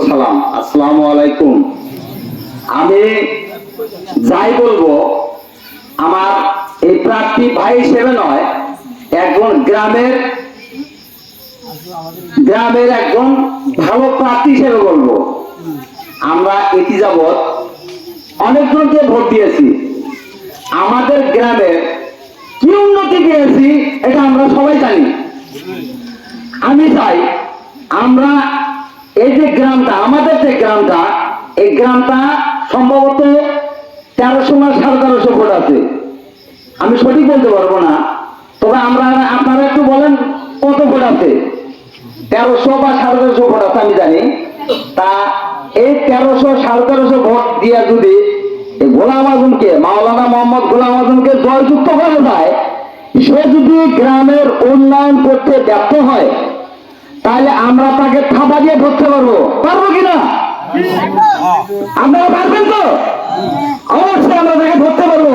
সালাম, আসসালামু আলাইকুম। আমি যাই বলবো আমার এই প্রার্থী ভাই হিসেবে নয়, একজন গ্রামের একজন ভালো প্রার্থী হিসেবে বলবো। আমরা এটি যাবৎ অনেকজনকে ভোট দিয়েছি, আমাদের গ্রামের কি উন্নতি পেয়েছি এটা আমরা সবাই জানি। আমি চাই আমরা এই যে গ্রামটা, আমাদের যে গ্রামটা, এই গ্রামটা সম্ভবত 1300 না 1350 ভোট আছে, আমি সঠিক বলতে পারবো না, তবে আপনারা একটু বলেন কত ভোট আছে। 1300 বা 1350 ভোট আছে আমি জানি। তা এই 1300 1350 ভোট দিয়ে যদি গোলাম আজমকে, মাওলানা মোহাম্মদ গোলাম আজমকে জয়যুক্ত করা যায়, সে যদি গ্রামের উন্নয়ন করতে ব্যর্থ হয়, তাহলে আমরা তাকে থাবা দিয়ে ধরতে পারবো কিনা? আপনারা পারবেন তো? অবশ্যই আমরা তাকে ধরতে পারবো।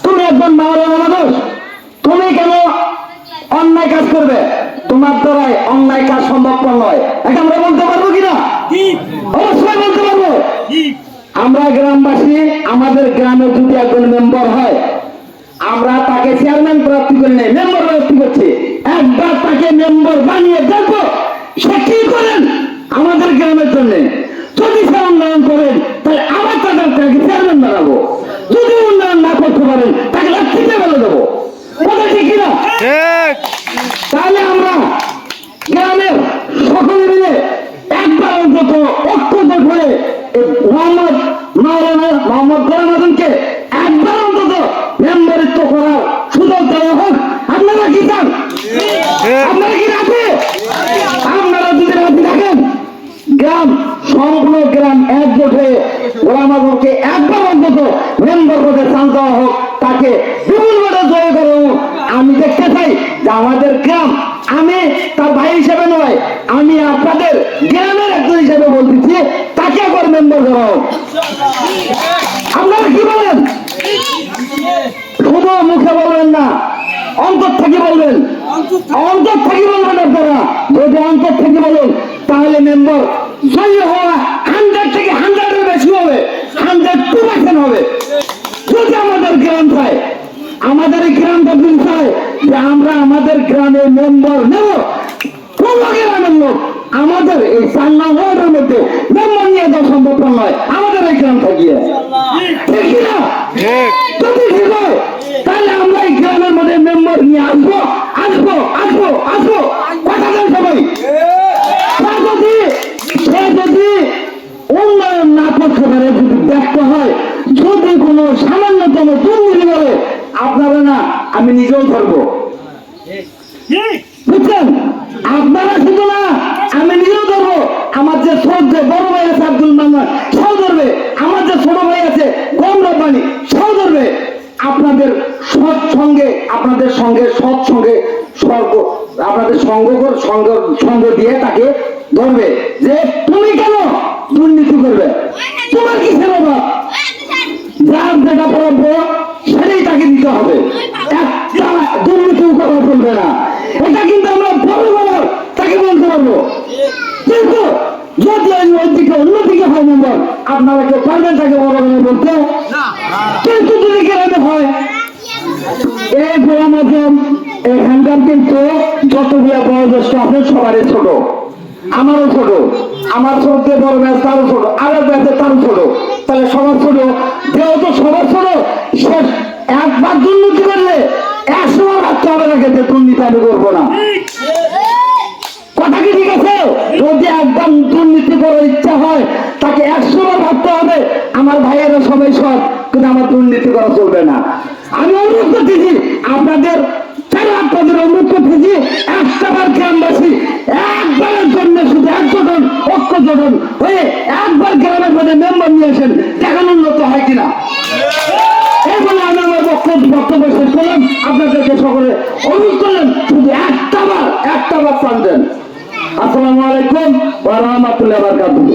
তুমি একজন মাওলানা মানুষ, তুমি কেন অন্যায় কাজ করবে? তোমার দ্বারাই অন্যায় কাজ সম্ভবপর নয়, এটা আমরা বলতে পারবো কিনা? অবশ্যই বলতে পারবো। আমরা গ্রামবাসী, আমাদের গ্রামে যদি একজন মেম্বার হয়, আমরা তাকে চেয়ারম্যান প্রার্থী করে নেই, মেম্বার প্রার্থী করছি, একবার তাকে মেম্বার বানিয়ে দেখো সে কি করেন আমাদের গ্রামের জন্য। যদি সে উন্নয়ন করেন তাহলে আবার তাকে চেয়ারম্যান বানাবো, যদি উন্নয়ন না করতে পারেন তাকে লাঠিতে ফেলে দেবো। কথা ঠিক কিনা? তাহলে আমরা গ্রামের সকলে মিলে একবার অন্তত ঐক্যবদ্ধ হয়ে মোহাম্মদ গোলাম আজমকে একবার অন্তত মেম্বারিত্ব করার সুযোগ দেওয়া হোক। আপনারা কি চান? আপনারা কি রাখবে? আপনারা যদি রাজি থাকেন, গ্রাম, সম্পূর্ণ গ্রাম একজোট হয়ে গোলাম আজমকে একবার অন্তত মেম্বার পদে চান্স দেওয়া হোক, তাকে বিপুলভাবে জয় করা হোক। আমি দেখতে চাই যে আমাদের গ্রাম, আমি তার ভাই হিসেবে নয়, আমি আপনাদের গ্রামের একজন হিসেবে বলতেছি, তাকে একবার মেম্বার করা হোক। আপনারা কি বলেন? শুধু মুখে বলবেন না, অন্তর থেকে বলবেন, অন্তর থেকে বলবেন। আপনারা যদি অন্তর থেকে বলেন তাহলে মেম্বার জয়ী হওয়া 100 থেকে 100 এর বেশি হবে, 102% হবে। যদি আমাদের গ্রাম চায়, আমাদের এই গ্রামটা যদি চায় যে আমরা আমাদের গ্রামে মেম্বার নেব, কোন গ্রামের লোক আমাদের এই 4 নং ওয়ার্ডের মধ্যে মেম্বার নিয়ে দেওয়া সম্ভব নয় আমাদের এই গ্রাম থেকে। ঠিক না? যদি ঠিক হয় তাহলে আমরা এই গ্রামের মধ্যে মেম্বার নিয়ে আসবো। কথা দেন সবাই। সে যদি উন্নয়ন না করতে পারে, যদি ব্যর্থ হয়, যদি কোনো সামান্যতম দুর্নীতি করে, আপনারা না, আমি নিজেও ধরবো। বুঝছেন? আপনারা শুধু না, আমি নিজেও ধরবো। আমার যে বড় ভাই আছে আব্দুল মান্নান, সেও ধরবে। আমার যে ছোট ভাই আছে কম রব্বানি, সেও ধরবে। আপনাদের সৎ সঙ্গে, আপনাদের সঙ্গে সৎ সঙ্গে আপনাদের সঙ্গ দিয়ে তাকে ধরবে যে তুমি কেন দুর্নীতি করবে, তোমার কি সেবা? যার যেটা প্রাপ্য সেটাই তাকে দিতে হবে, একটা দুর্নীতিও করা চলবে না। এটা কিন্তু আমরা বড় তাকে বলতে পারবো। কিন্তু যদি ওই দিকে অন্যদিকে হয় মেম্বার, আপনারা কেউ পারবেন তাকে বড় বলতে? কিন্তু যদি গ্রামে হয়, এই গোলাম আজম এখানকার কিন্তু যতগুলো বয়োজ্যেষ্ঠ আছে সবারই ছোট, আমারও ছোট, আমার ছোট বড় ব্যাস তারও ছোট, আরো ব্যাসে তারও ছোট, তাহলে সবার ছোট, যেহেতু সবার ছোট, শেষ একবার দুর্নীতি করলে 100 বার ভাবতে হবে না, কিন্তু দুর্নীতি আমি করবো না। কথা কি ঠিক আছে? যদি একদম দুর্নীতি করার ইচ্ছা হয়, তাকে 100 বার ভাবতে হবে। আমার ভাইয়েরা সবাই সৎ, কিন্তু আমার দুর্নীতি করা চলবে না। আমি অনুরোধ করতেছি আপনাদের, অনুরোধ করতেছি, একটাবার গ্রামবাসী একবারের জন্য শুধু একজন ঐক্যজন হয়ে একবার গ্রামের মধ্যে মেম্বার নিয়ে আসেন, দেখান উন্নত হয় কিনা। এই বলে আমি আমার বক্তব্য শেষ করলাম। আপনাদেরকে সকলে অনুরোধ করলেন শুধু একটাবার চান দেন। আসসালামু আলাইকুম ওয়া রাহমাতুল্লাহি ওয়া বারাকাতুহু।